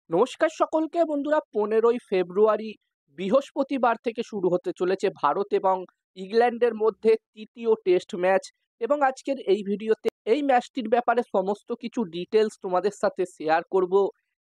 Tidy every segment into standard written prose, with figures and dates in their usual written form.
নমস্কার সকলকে বন্ধুরা। 15ই ফেব্রুয়ারি বৃহস্পতিবার থেকে শুরু হতে চলেছে ভারত এবং ইংল্যান্ডের মধ্যে তৃতীয় টেস্ট ম্যাচ। এবং আজকের এই ভিডিওতে এই ম্যাচটির ব্যাপারে সমস্ত কিছু ডিটেলস তোমাদের সাথে শেয়ার করব।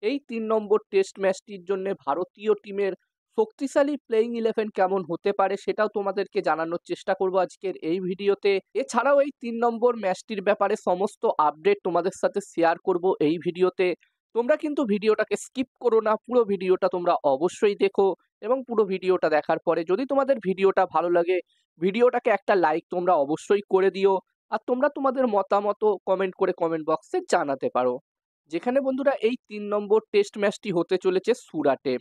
এই 3 নম্বর টেস্ট ম্যাচটির জন্য ভারতীয় টিমের শক্তিশালী প্লেইং ইলেভেন কেমন হতে পারে সেটাও তোমাদেরকে জানানোর চেষ্টা করব আজকের এই ভিডিওতে। এছাড়াও এই 3 নম্বর ম্যাচটির ব্যাপারে সমস্ত আপডেট তোমাদের সাথে শেয়ার করব এই ভিডিওতে। তোমরা কিন্তু ভিডিওটাকে স্কিপ করো না, পুরো ভিডিওটা তোমরা অবশ্যই দেখো। এবং পুরো ভিডিওটা দেখার পরে যদি তোমাদের ভিডিওটা ভালো লাগে, ভিডিওটাকে একটা লাইক তোমরা অবশ্যই করে দিও। আর তোমরা তোমাদের মতামত কমেন্ট করে কমেন্ট বক্সে জানাতে পারো। যেখানে বন্ধুরা এই 3 নম্বর টেস্ট ম্যাচটি হতে চলেছে সুরাটে।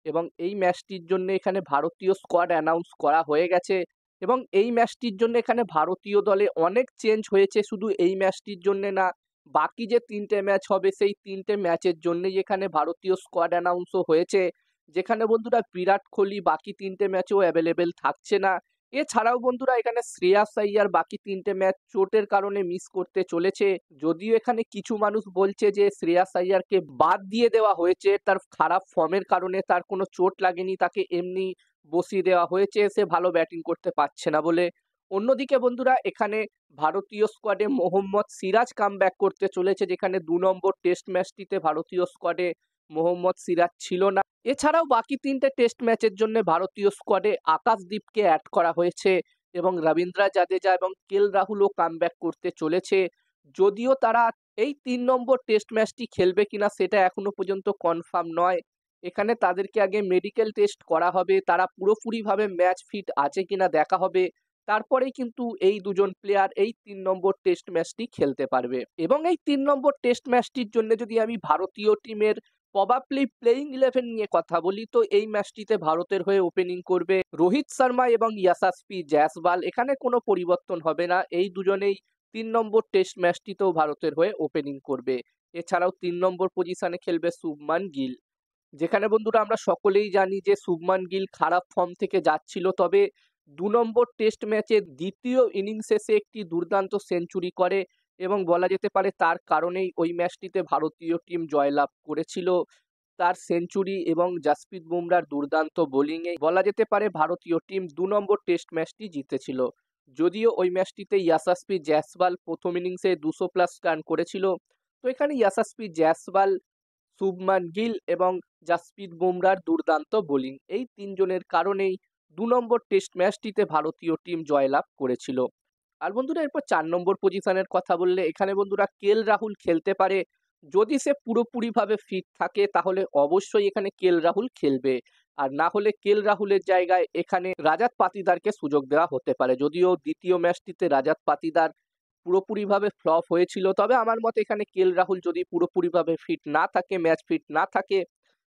এবং এই ম্যাচটির জন্য এখানে ভারতীয় স্কোয়াড অ্যানাউন্স করা হয়ে গেছে। এবং এই ম্যাচটির জন্য এখানে ভারতীয় দলে অনেক চেঞ্জ হয়েছে, শুধু এই ম্যাচটির জন্য না, বাকি যে 3টে ম্যাচ হবে সেই 3টে ম্যাচের জন্যই এখানে ভারতীয় স্কোয়াড অ্যানাউন্সও হয়েছে। যেখানে বন্ধুরা বিরাট কোহলি বাকি 3টে ম্যাচেও অ্যাভেলেবেল থাকছে না। এছাড়াও বন্ধুরা এখানে শ্রেয়াস আইয়ার বাকি 3টে ম্যাচ চোটের কারণে মিস করতে চলেছে। যদিও এখানে কিছু মানুষ বলছে যে শ্রেয়াস আইয়ারকে বাদ দিয়ে দেওয়া হয়েছে তার খারাপ ফর্মের কারণে, তার কোনো চোট লাগেনি, তাকে এমনি বসিয়ে দেওয়া হয়েছে, সে ভালো ব্যাটিং করতে পারছে না বলে। অন্যদিকে বন্ধুরা এখানে ভারতীয় স্কোয়াডে মোহাম্মদ সিরাজ কামব্যাক করতে চলেছে, যেখানে 2 নম্বর টেস্ট ম্যাচটিতে ভারতীয় স্কোয়াডে মোহাম্মদ সিরাজ ছিল না। এছাড়াও বাকি 3টে টেস্ট ম্যাচের জন্য ভারতীয় স্কোয়াডে আকাশদীপকে অ্যাড করা হয়েছে এবং রবীন্দ্র জাদেজা এবং কেএল রাহুলও কামব্যাক করতে চলেছে। যদিও তারা এই 3 নম্বর টেস্ট ম্যাচটি খেলবে কিনা সেটা এখনো পর্যন্ত কনফার্ম নয়। এখানে তাদেরকে আগে মেডিকেল টেস্ট করা হবে, তারা পুরোপুরিভাবে ম্যাচ ফিট আছে কিনা দেখা হবে। তারপরেই কিন্তু এই দুজন প্লেয়ার এই 3 নম্বর টেস্ট ম্যাচটি খেলতে পারবে। এবং এই 3 নম্বর টেস্ট ম্যাচটির জন্য যদি আমি ভারতীয় টিমের প্রবাবলি প্লেইং ইলেভেন নিয়ে কথা বলি, তো এই ম্যাচটিতে ভারতের হয়ে ওপেনিং করবে রোহিত শর্মা এবং ইয়াশাসপি জয়সওয়াল। এখানে কোনো পরিবর্তন হবে না, এই দুজনেই 3 নম্বর টেস্ট ম্যাচটিতেও ভারতের হয়ে ওপেনিং করবে। এছাড়াও 3 নম্বর পজিশনে খেলবে শুভমান গিল। যেখানে বন্ধুরা আমরা সকলেই জানি যে শুভমান গিল খারাপ ফর্ম থেকে যাচ্ছিল, তবে 2 নম্বর টেস্ট ম্যাচে দ্বিতীয় ইনিংসে সে একটি দুর্দান্ত সেঞ্চুরি করে এবং বলা যেতে পারে তার কারণেই ওই ম্যাচটিতে ভারতীয় টিম জয়লাভ করেছিল। তার সেঞ্চুরি এবং জাসপ্রীত বুমরার দুর্দান্ত বোলিংয়ে বলা যেতে পারে ভারতীয় টিম 2 নম্বর টেস্ট ম্যাচটি জিতেছিল। যদিও ওই ম্যাচটিতে ইয়াশাসপি জয়সওয়াল প্রথম ইনিংসে 200+ রান করেছিল। তো এখানে ইয়াশাসপি জয়সওয়াল, শুভমান গিল এবং জাসপ্রীত বুমরার দুর্দান্ত বোলিং, এই 3জনের কারণেই 2 নম্বর টেস্ট ম্যাচটিতে ভারতীয় টিম জয়লাভ করেছিল। আর বন্ধুরা এরপর 4 নম্বর পজিশনের কথা বললে এখানে বন্ধুরা কেএল রাহুল খেলতে পারে। যদি সে পুরোপুরিভাবে ফিট থাকে তাহলে অবশ্যই এখানে কেএল রাহুল খেলবে। আর না হলে কেএল রাহুলের জায়গায় এখানে রাজাত পাতিদারকে সুযোগ দেওয়া হতে পারে। যদিও দ্বিতীয় ম্যাচটিতে রাজাত পাতিদার পুরোপুরিভাবে ফ্লপ হয়েছিল, তবে আমার মতে এখানে কেএল রাহুল যদি পুরোপুরিভাবে ফিট না থাকে, ম্যাচ ফিট না থাকে,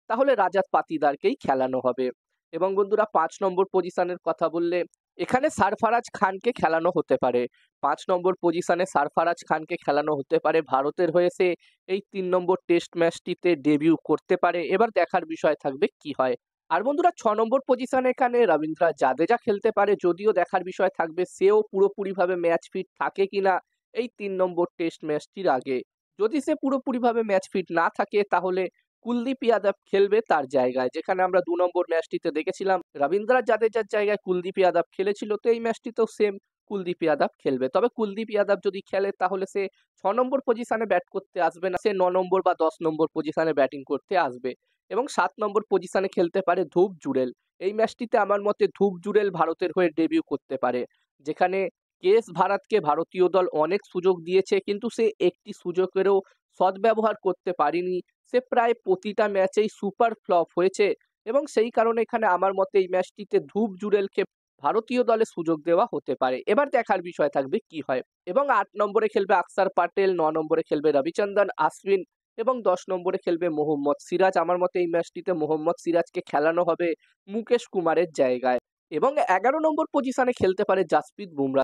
তাহলে রাজাত পাতিদারকেই খেলানো হবে। এবং বন্ধুরা 5 নম্বর পজিশনের কথা বললে এখানে সারফারাজ খানকে খেলানো হতে পারে। 5 নম্বর পজিশনে সারফারাজ খানকে খেলানো হতে পারে। ভারতের হয়ে সে এই 3 নম্বর টেস্ট ম্যাচটিতে ডেবিউ করতে পারে, এবার দেখার বিষয় থাকবে কি হয়। আর বন্ধুরা 6 নম্বর পজিশনে এখানে রবীন্দ্র জাদেজা খেলতে পারে, যদিও দেখার বিষয় থাকবে সেও পুরোপুরিভাবে ম্যাচ ফিট থাকে কিনা এই 3 নম্বর টেস্ট ম্যাচটির আগে। যদি সে পুরোপুরিভাবে ম্যাচ ফিট না থাকে তাহলে কুলদীপ যাদব খেলবে তার জায়গায়। যেখানে আমরা 2 নম্বর ম্যাচটিতে দেখেছিলাম রবীন্দ্র জাদেজার জায়গায় কুলদীপ যাদব খেলেছিল, তো এই ম্যাচটিতেও সেম কুলদীপ যাদব খেলবে। তবে কুলদীপ যাদব যদি খেলে তাহলে সে 6 নম্বর পজিশনে ব্যাট করতে আসবে না, সে 9 নম্বর বা 10 নম্বর পজিশনে ব্যাটিং করতে আসবে। এবং 7 নম্বর পজিশনে খেলতে পারে ধ্রুব জুরেল। এই ম্যাচটিতে আমার মতে ধ্রুব জুরেল ভারতের হয়ে ডেবিউ করতে পারে। যেখানে কেএস ভারতকে ভারতীয় দল অনেক সুযোগ দিয়েছে, কিন্তু সে একটি সুযোগেরও সদ্ব্যবহার করতে পারেনি। সে প্রায় প্রতিটা ম্যাচেই সুপার ফ্লপ হয়েছে এবং সেই কারণে এখানে আমার মতে এই ম্যাচটিতে ধ্রুব জুরেলকে ভারতীয় দলে সুযোগ দেওয়া হতে পারে। এবার দেখার বিষয় থাকবে কি হয়। এবং 8 নম্বরে খেলবে আকসার প্যাটেল, 9 নম্বরে খেলবে রবিচন্দ্রন আশ্বিন এবং 10 নম্বরে খেলবে মোহাম্মদ সিরাজ। আমার মতে এই ম্যাচটিতে মোহাম্মদ সিরাজকে খেলানো হবে মুকেশ কুমারের জায়গায়। এবং 11 নম্বর পজিশনে খেলতে পারে জাসপ্রীত বুমরা।